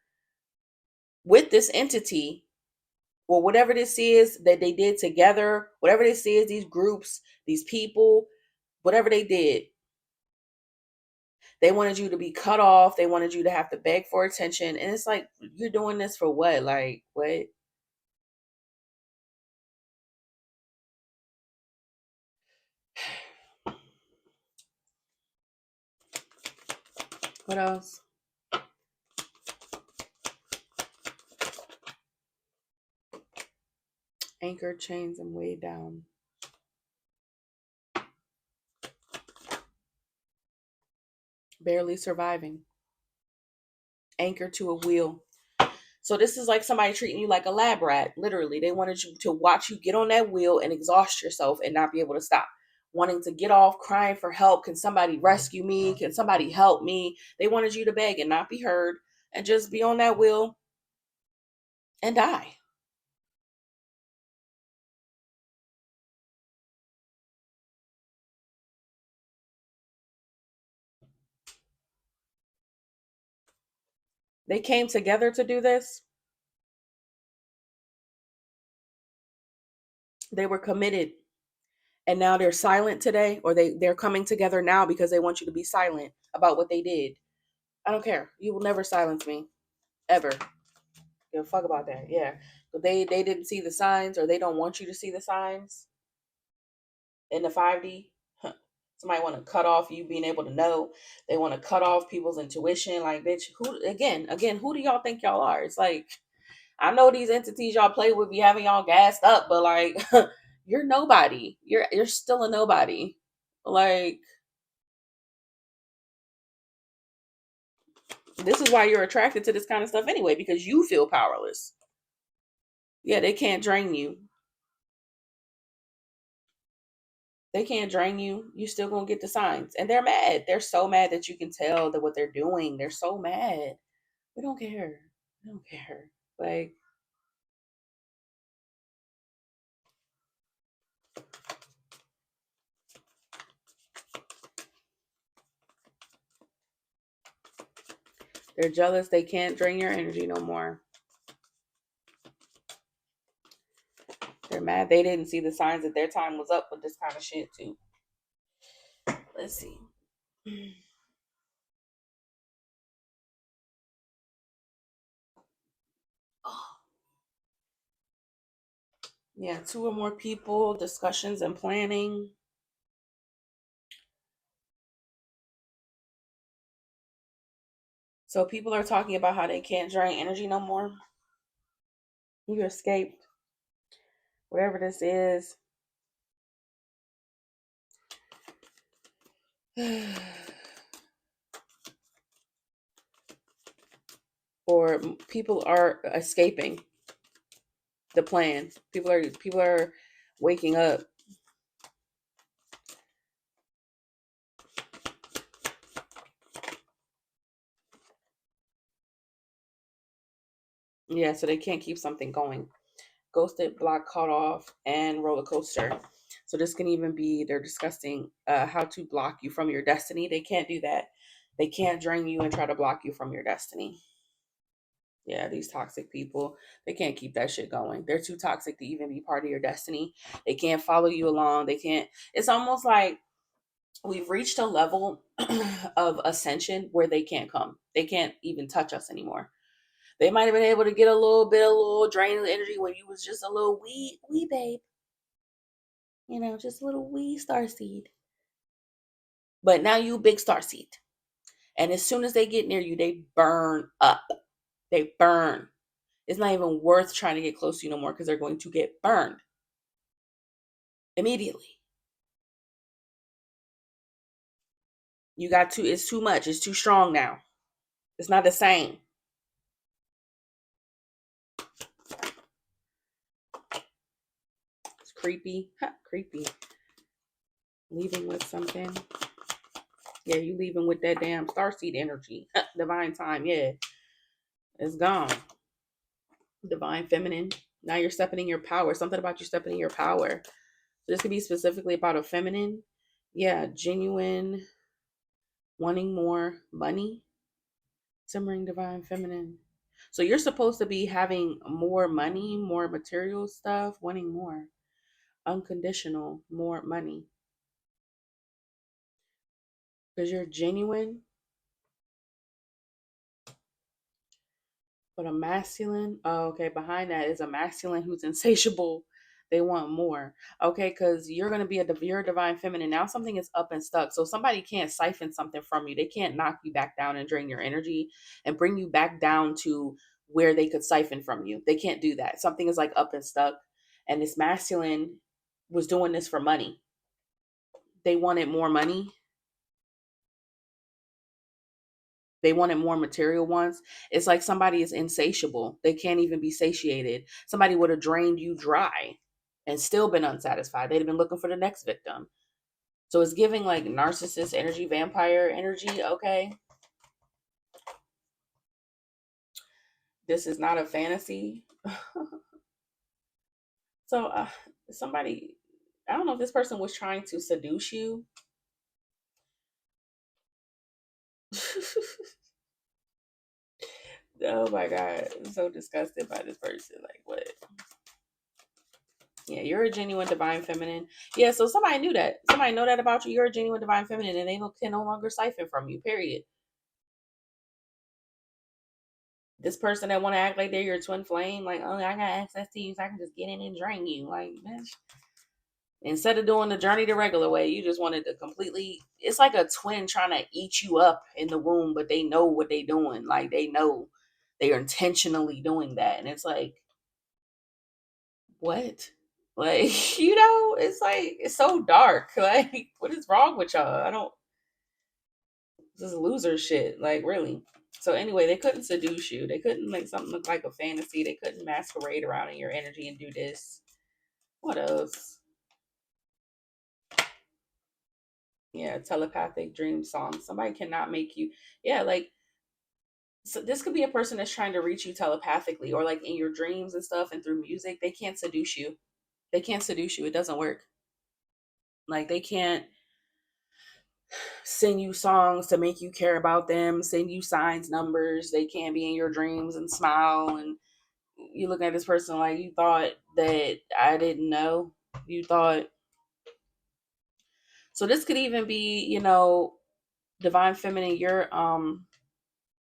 with this entity, or whatever this is that they did together, whatever this is, these groups, these people, whatever they did. They wanted you to be cut off. They wanted you to have to beg for attention. And it's like, you're doing this for what? Like, what? What else? Anchor chains and weighed down. Barely surviving. Anchored to a wheel. So this is like somebody treating you like a lab rat. Literally, they wanted you to watch you get on that wheel and exhaust yourself and not be able to stop. Wanting to get off, crying for help. Can somebody rescue me? Can somebody help me? They wanted you to beg and not be heard and just be on that wheel and die. They came together to do this. They were committed. And now they're silent today, or they're coming together now because they want you to be silent about what they did. I don't care. You will never silence me. Ever. Give a fuck about that. Yeah. But they didn't see the signs, or they don't want you to see the signs in the 5D. Somebody want to cut off you being able to know. They want to cut off people's intuition. Like, bitch, who again, who do y'all think y'all are? It's like, I know these entities y'all play with be having y'all gassed up, but like you're nobody. You're still a nobody. Like, this is why you're attracted to this kind of stuff anyway, because you feel powerless. Yeah, they can't drain you. They can't drain you. You still gonna get the signs. And they're mad. They're so mad that you can tell that what they're doing. They're so mad. We don't care. We don't care. Like, they're jealous. They can't drain your energy no more. They're mad they didn't see the signs that their time was up with this kind of shit too. Let's see. Yeah, two or more people, discussions and planning. So people are talking about how they can't drain energy no more. You escaped whatever this is. Or people are escaping. the plan. People are waking up. Yeah, so they can't keep something going. Ghosted, block, cut off, and roller coaster. So this can even be they're discussing how to block you from your destiny. They can't do that. They can't drain you and try to block you from your destiny. Yeah, these toxic people, they can't keep that shit going. They're too toxic to even be part of your destiny. They can't follow you along. They can't. It's almost like we've reached a level of ascension where they can't come. They can't even touch us anymore. They might have been able to get a little drain of energy when you was just a little wee babe, just a little wee star seed. But now you big star seed. And as soon as they get near you, they burn up. They burn. It's not even worth trying to get close to you no more because they're going to get burned immediately. It's too much. It's too strong now. It's not the same. It's creepy. Creepy. Leaving with something. Yeah, you leaving with that damn starseed energy. Divine time. Yeah. It's gone. Divine feminine. Now you're stepping in your power. Something about you stepping in your power. So this could be specifically about a feminine. Yeah, genuine, wanting more money. Simmering divine feminine. So you're supposed to be having more money, more material stuff, wanting more. Unconditional, more money. Because you're genuine. But a masculine, oh, okay, behind that is a masculine who's insatiable. They want more. Okay, because you're a divine feminine. Now something is up and stuck. So somebody can't siphon something from you. They can't knock you back down and drain your energy and bring you back down to where they could siphon from you. They can't do that. Something is like up and stuck. And this masculine was doing this for money. They wanted more money. They wanted more material ones. It's like somebody is insatiable. They can't even be satiated. Somebody would have drained you dry and still been unsatisfied. They'd have been looking for the next victim. So it's giving like narcissist energy, vampire energy. Okay. This is not a fantasy. So somebody, I don't know if this person was trying to seduce you. Oh my God. I'm so disgusted by this person. Like, what? Yeah, you're a genuine divine feminine. Yeah, so somebody knew that. Somebody know that about you. You're a genuine divine feminine, and they can no longer siphon from you. Period. This person that want to act like they're your twin flame, like, oh, I got access to you, so I can just get in and drain you. Like, bitch. Instead of doing the journey the regular way, you just wanted to completely. It's like a twin trying to eat you up in the womb, but they know what they doing. Like they know they are intentionally doing that, and it's like, what? Like, it's like it's so dark. Like, what is wrong with y'all? I don't. This is loser shit. Like, really. So anyway, they couldn't seduce you. They couldn't make something look like a fantasy. They couldn't masquerade around in your energy and do this. What else? Yeah, telepathic dream song. Somebody cannot make you. Yeah, like so this could be a person that's trying to reach you telepathically or like in your dreams and stuff and through music. They can't seduce you. They can't seduce you. It doesn't work. Like they can't send you songs to make you care about them, send you signs, numbers. They can't be in your dreams and smile and you look at this person like you thought that I didn't know. You thought so this could even be, divine feminine, you're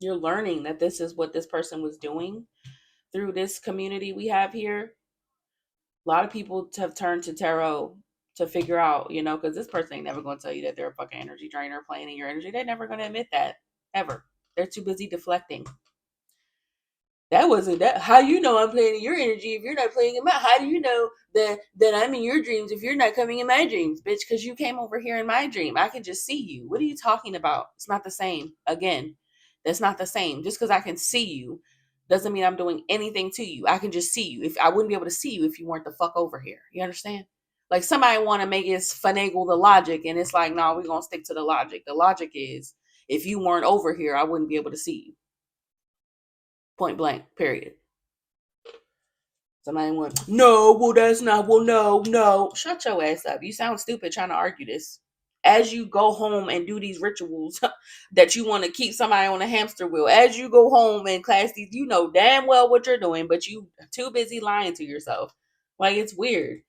learning that this is what this person was doing through this community we have here. A lot of people have turned to tarot to figure out, because this person ain't never going to tell you that they're a fucking energy drainer playing in your energy. They're never going to admit that ever. They're too busy deflecting. That wasn't that. How you know I'm playing in your energy if you're not playing in my? How do you know that I'm in your dreams if you're not coming in my dreams, bitch? Because you came over here in my dream. I can just see you. What are you talking about? It's not the same. Again, that's not the same. Just because I can see you doesn't mean I'm doing anything to you. I can just see you. If I wouldn't be able to see you if you weren't the fuck over here. You understand? Like somebody want to make it finagle the logic, and it's like, no, we're gonna stick to the logic. The logic is, if you weren't over here, I wouldn't be able to see you. Point blank. Period. Somebody went, no, well, that's not, well, no, no. Shut your ass up. You sound stupid trying to argue this. As you go home and do these rituals that you want to keep somebody on a hamster wheel, as you go home and class these, you know damn well what you're doing, but you too busy lying to yourself. Like, it's weird.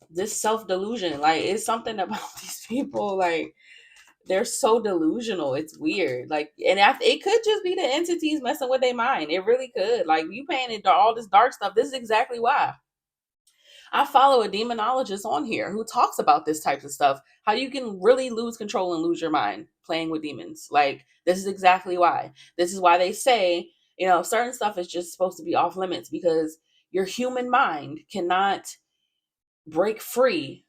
This self-delusion, like, it's something about these people, like, they're so delusional. It's weird. Like, and it could just be the entities messing with their mind. It really could. Like, you painted all this dark stuff. This is exactly why. I follow a demonologist on here who talks about this type of stuff. How you can really lose control and lose your mind playing with demons. Like, this is exactly why. This is why they say, certain stuff is just supposed to be off limits, because your human mind cannot break free.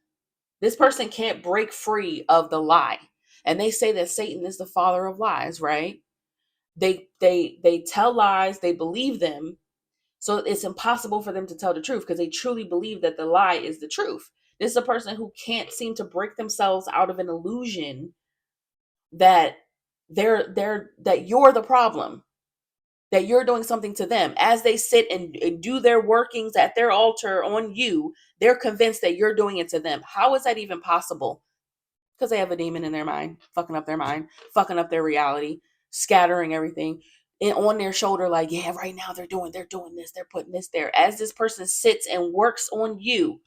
This person can't break free of the lie. And they say that Satan is the father of lies, right? They tell lies, they believe them. So it's impossible for them to tell the truth because they truly believe that the lie is the truth. This is a person who can't seem to break themselves out of an illusion that that you're the problem, that you're doing something to them. As they sit and do their workings at their altar on you, they're convinced that you're doing it to them. How is that even possible? Because they have a demon in their mind, fucking up their reality, scattering everything, and on their shoulder, like, yeah, right now they're doing this, they're putting this there. As this person sits and works on you,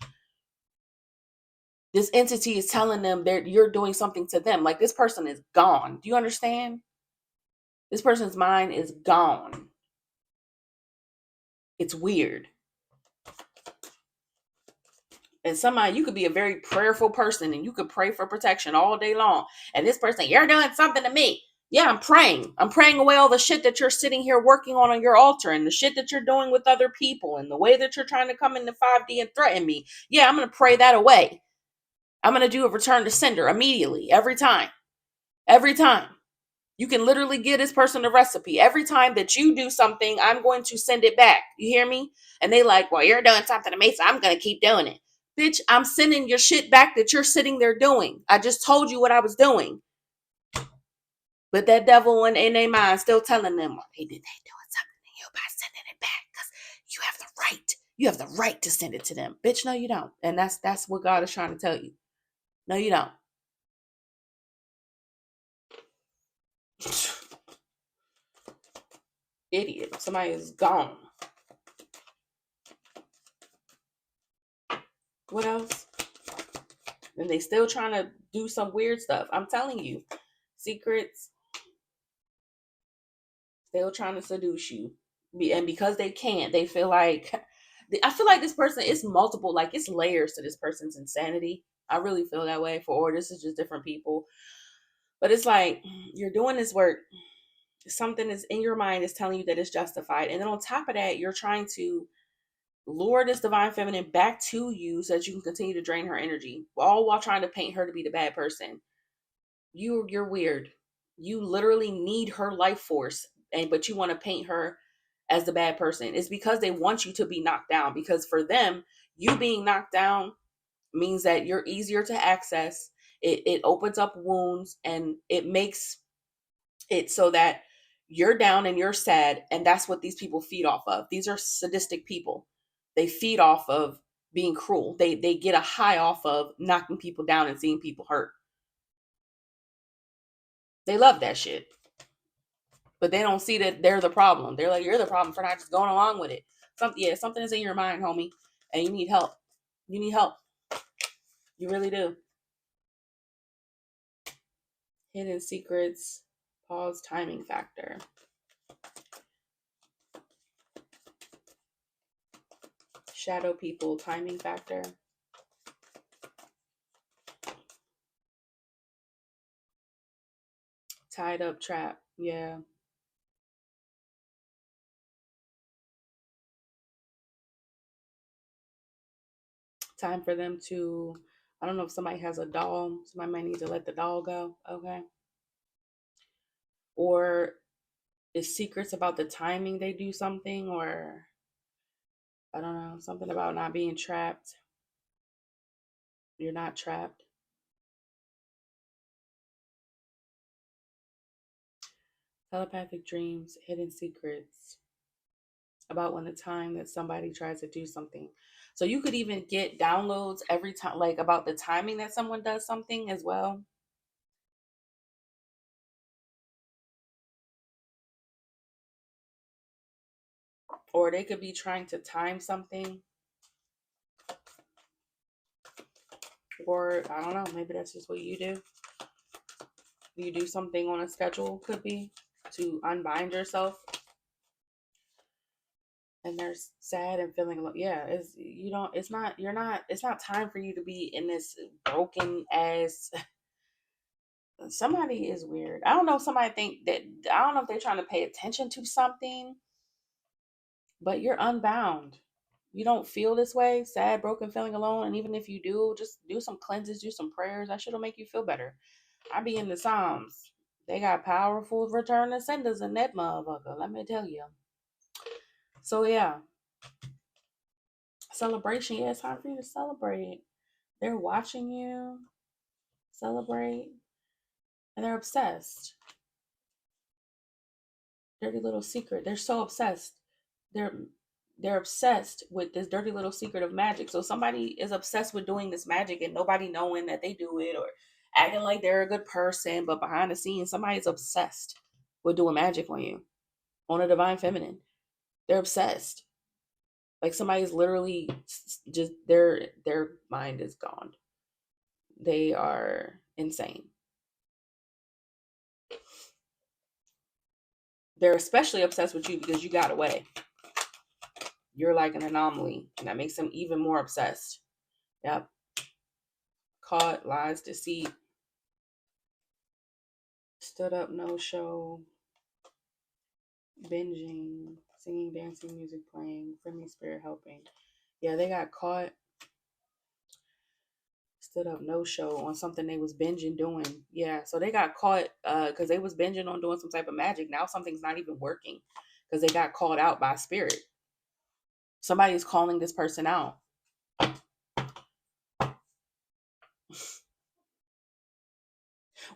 this entity is telling them that you're doing something to them. Like, this person is gone. Do you understand? This person's mind is gone. It's weird. And somebody, you could be a very prayerful person and you could pray for protection all day long. And this person, you're doing something to me. Yeah, I'm praying. I'm praying away all the shit that you're sitting here working on your altar, and the shit that you're doing with other people, and the way that you're trying to come into 5D and threaten me. Yeah, I'm going to pray that away. I'm going to do a return to sender immediately, every time. Every time. You can literally give this person a recipe. Every time that you do something, I'm going to send it back. You hear me? And they like, well, you're doing something to me, so I'm going to keep doing it. Bitch, I'm sending your shit back that you're sitting there doing. I just told you what I was doing. But that devil in their mind still telling them, well, they doing something to you by sending it back, because you have the right. You have the right to send it to them. Bitch, no, you don't. And that's what God is trying to tell you. No, you don't. Idiot. Somebody is gone. What else? And they still trying to do some weird stuff. I'm telling you. Secrets. Still trying to seduce you. And because they can't, they feel like, I feel like this person is multiple, like, it's layers to this person's insanity. I really feel that way or this is just different people. But it's like, you're doing this work. Something is in your mind is telling you that it's justified. And then on top of that, you're trying to lure this divine feminine back to you so that you can continue to drain her energy, all while trying to paint her to be the bad person. You're weird. You literally need her life force, but you want to paint her as the bad person. It's because they want you to be knocked down, because for them, you being knocked down means that you're easier to access. It opens up wounds, and it makes it so that you're down and you're sad, and that's what these people feed off of. These are sadistic people. They feed off of being cruel. They get a high off of knocking people down and seeing people hurt. They love that shit. But they don't see that they're the problem. They're like, you're the problem for not just going along with it. Something is in your mind, homie, and you need help. You need help. You really do. Hidden secrets. Pause. Timing factor. Shadow people. Timing factor. Tied up trap. Yeah. Time for them to, I don't know if somebody has a doll. Somebody might need to let the doll go. Okay. Or It's secrets about the timing they do something, or I don't know, something about not being trapped. You're not trapped. Telepathic dreams, hidden secrets about when the time that somebody tries to do something. So you could even get downloads every time, like about the timing that someone does something as well. Or they could be trying to time something, or I don't know, maybe that's just what you do. You do something on a schedule, could be to unbind yourself, and they're sad and feeling like, yeah, it's, you don't, it's not, you're not, it's not time for you to be in this broken ass. Somebody is weird. I don't know if somebody think that, I don't know if they're trying to pay attention to something, but you're unbound. You don't feel this way, sad, broken, feeling alone. And even if you do, just do some cleanses, do some prayers. That shit'll make you feel better. I be in the Psalms. They got powerful return to senders in that motherfucker. Let me tell you. So yeah, celebration. Yeah, it's time for you to celebrate. They're watching you celebrate, and they're obsessed. Dirty little secret. They're so obsessed. They're they're obsessed with this dirty little secret of magic. So somebody is obsessed with doing this magic and nobody knowing that they do it, or acting like they're a good person, but behind the scenes, somebody's obsessed with doing magic on you, on a divine feminine. They're obsessed. Like somebody's literally just their mind is gone. They are insane. They're especially obsessed with you because you got away. You're like an anomaly, and that makes them even more obsessed. Yep. Caught, lies, deceit, stood up, no show, binging, singing, dancing, music playing, friendly spirit helping. Yeah, they got caught, stood up, no show on something they was binging doing. Yeah, so they got caught because they was binging on doing some type of magic. Now something's not even working because they got called out by spirit. Somebody's calling this person out.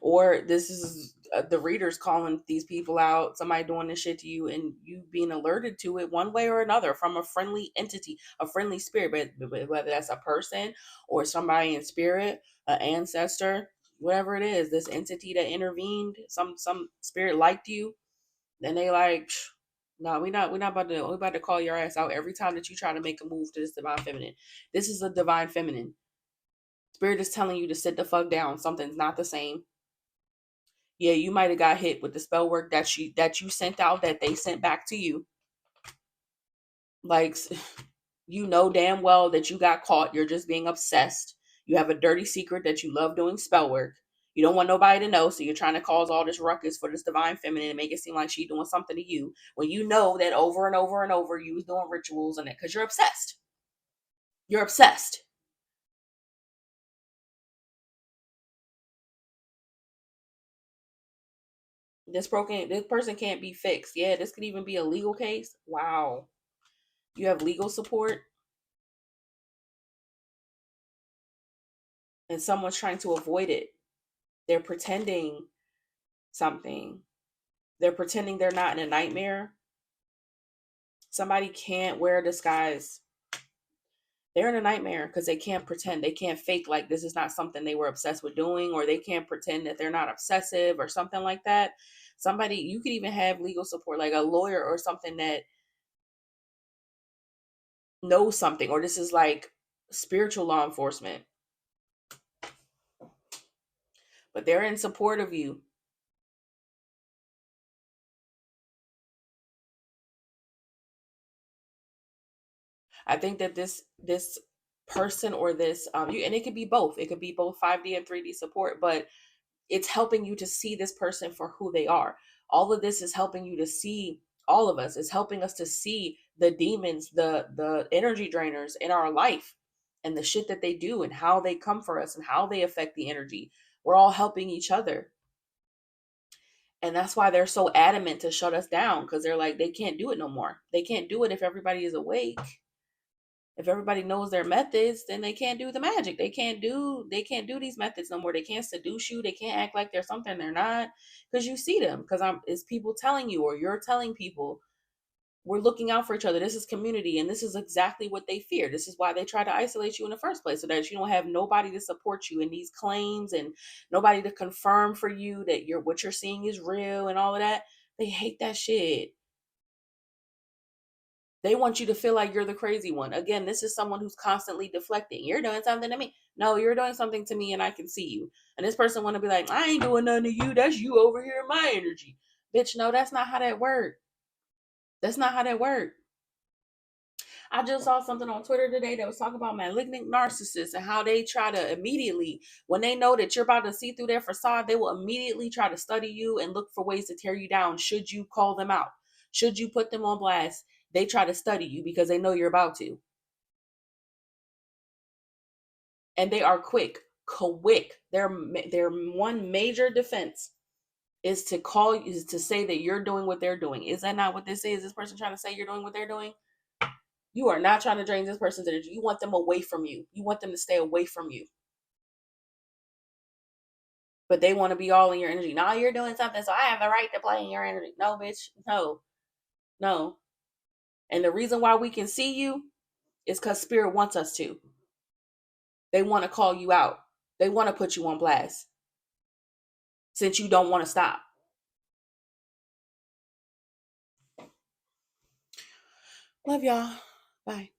Or this is the readers calling these people out, somebody doing this shit to you, and you being alerted to it one way or another from a friendly entity, a friendly spirit, but whether that's a person or somebody in spirit, an ancestor, whatever it is, this entity that intervened, some spirit liked you, then they like, no, we're not about to, we're about to call your ass out every time that you try to make a move to this divine feminine. This is a divine feminine. Spirit is telling you to sit the fuck down. Something's not the same. Yeah, you might have got hit with the spell work that you sent out, that they sent back to you. Like, you know damn well that you got caught. You're just being obsessed. You have a dirty secret that you love doing spell work. You don't want nobody to know, so you're trying to cause all this ruckus for this divine feminine and make it seem like she's doing something to you, when you know that over and over and over you was doing rituals and it, because you're obsessed. You're obsessed. This person can't be fixed. Yeah, this could even be a legal case. Wow. You have legal support, and someone's trying to avoid it. They're pretending something. They're pretending they're not in a nightmare. Somebody can't wear a disguise. They're in a nightmare because they can't pretend. They can't fake like this is not something they were obsessed with doing, or they can't pretend that they're not obsessive or something like that. Somebody, you could even have legal support, like a lawyer or something that knows something, or this is like spiritual law enforcement, but they're in support of you. I think that this person, or this and it could be both. It could be both 5D and 3D support, but it's helping you to see this person for who they are. All of this is helping you to see, all of us is helping us to see the demons, the energy drainers in our life, and the shit that they do and how they come for us and how they affect the energy. We're all helping each other. And that's why they're so adamant to shut us down, because they're like, they can't do it no more. They can't do it if everybody is awake. If everybody knows their methods, then they can't do the magic. They can't do these methods no more. They can't seduce you. They can't act like they're something they're not, because you see them. Because it's people telling you, or you're telling people, we're looking out for each other. This is community, and this is exactly what they fear. This is why they try to isolate you in the first place, so that you don't have nobody to support you in these claims, and nobody to confirm for you that what you're seeing is real and all of that. They hate that shit. They want you to feel like you're the crazy one. Again, this is someone who's constantly deflecting. You're doing something to me. No, you're doing something to me and I can see you. And this person want to be like, I ain't doing nothing to you. That's you over here in my energy. Bitch, no, that's not how that works. That's not how that works. I just saw something on Twitter today that was talking about malignant narcissists and how they try to immediately, when they know that you're about to see through their facade, they will immediately try to study you and look for ways to tear you down should you call them out. Should you put them on blast, they try to study you because they know you're about to. And they are quick. Their one major defense is to say that you're doing what they're doing. Is that not what this is? This person trying to say you're doing what they're doing? You are not trying to drain this person's energy. You want them away from you. You want them to stay away from you. But they want to be all in your energy. Now you're doing something, so I have the right to play in your energy. No, bitch. No. No. And the reason why we can see you is because spirit wants us to. They want to call you out. They want to put you on blast since you don't want to stop. Love y'all. Bye.